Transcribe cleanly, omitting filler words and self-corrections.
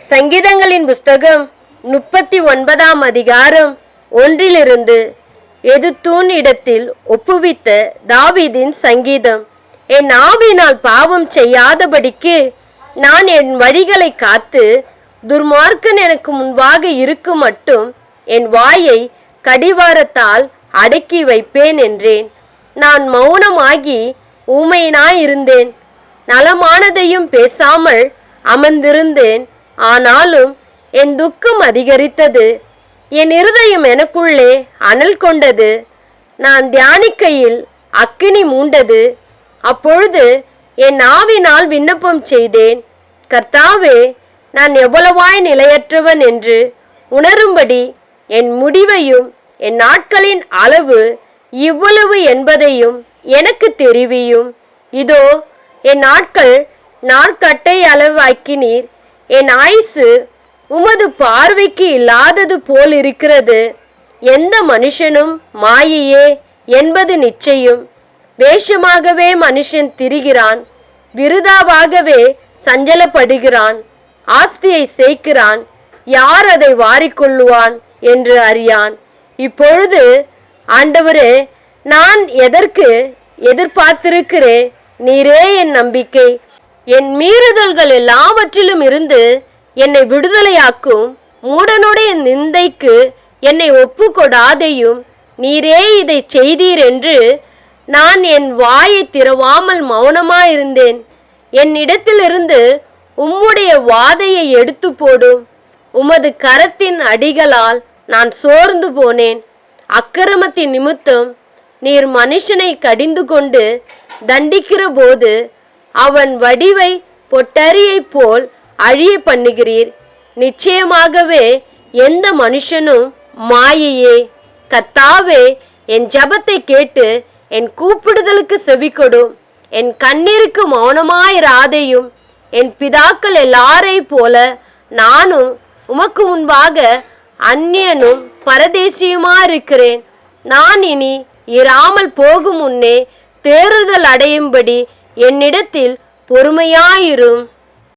சங்கீதங்களின் புஸ்தகம் 39ஆம் அதிகாரம் 1 எதுத்தூன் இடத்தில் ஒப்புவித்த தாவீதின் சங்கீதம். என் ஆவியினால் பாவம் செய்யாதபடிக்கு நான் என் வழிகளை காத்து துர்மார்க்கன் எனக்கு முன்பாக இருக்கும் மட்டும் என் வாயை கடிவாரத்தால் அடக்கி வைப்பேன் என்றேன். நான் மௌனமாகி ஊமையினாயிருந்தேன், நலமானதையும் பேசாமல் அமர்ந்திருந்தேன். ஆனாலும் என் துக்கம் அதிகரித்தது, என் இருதயம் எனக்குள்ளே அனல் கொண்டது. நான் தியானிக்கையில் அக்கினி மூண்டது. அப்பொழுது என் ஆவினால் விண்ணப்பம் செய்தேன், கர்த்தாவே, நான் எவ்வளவாய் நிலையற்றவன் என்று உணரும்படி என் முடிவையும் என் நாட்களின் அளவு இவ்வளவு என்பதையும் எனக்கு தெரிவியும். இதோ என் நாட்கள் நாட்கட்டை அளவாக்கினீர். என் ஆயுசு உமது பார்வைக்கு இல்லாதது போல் இருக்கிறது. எந்த மனுஷனும் மாயையே என்பது நிச்சயம். வேஷமாகவே மனுஷன் திரிகிறான், விருதாவாகவே சஞ்சலப்படுகிறான். ஆஸ்தியை சேர்க்கிறான், யார் அதை வாரிக்கொள்ளுவான் என்று அறியான். இப்பொழுது ஆண்டவரே, நான் எதற்கு எதிர்பார்த்திருக்கிறேன்? நீரே என் நம்பிக்கை. என் மீறுதல்கள் எல்லாவற்றிலும் இருந்து என்னை விடுதலையாக்கும். மூடனுடைய நிந்தைக்கு என்னை ஒப்புக்கொடாதையும். நீரே இதை செய்தீர் என்று நான் என் வாயை திறவாமல் மௌனமாயிருந்தேன். என்னிடத்திலிருந்து உம்முடைய வாதையை எடுத்து போடும். உமது கரத்தின் அடிகளால் நான் சோர்ந்து போனேன். அக்கிரமத்தின் நிமித்தம் நீர் மனுஷனை கடிந்து கொண்டு தண்டிக்கிற போது அவன் வடிவை பொட்டரியை போல் அழிய பண்ணுகிறீர். நிச்சயமாகவே எந்த மனுஷனும் மாயையே. கர்த்தாவே, என் ஜெபத்தை கேட்டு என் கூப்பிடுதலுக்கு செவிகொடும். என் கண்ணீருக்கு மௌனமாயிராதையும். என் பிதாக்கள் எல்லாரை போல நானும் உமக்கு முன்பாக அந்நியனும் பரதேசியுமா இருக்கிறேன். நான் இனி இராமல் போகும் முன்னே தேறுதல் அடையும்படி என்னிடத்தில் பொறுமையாயிரும்.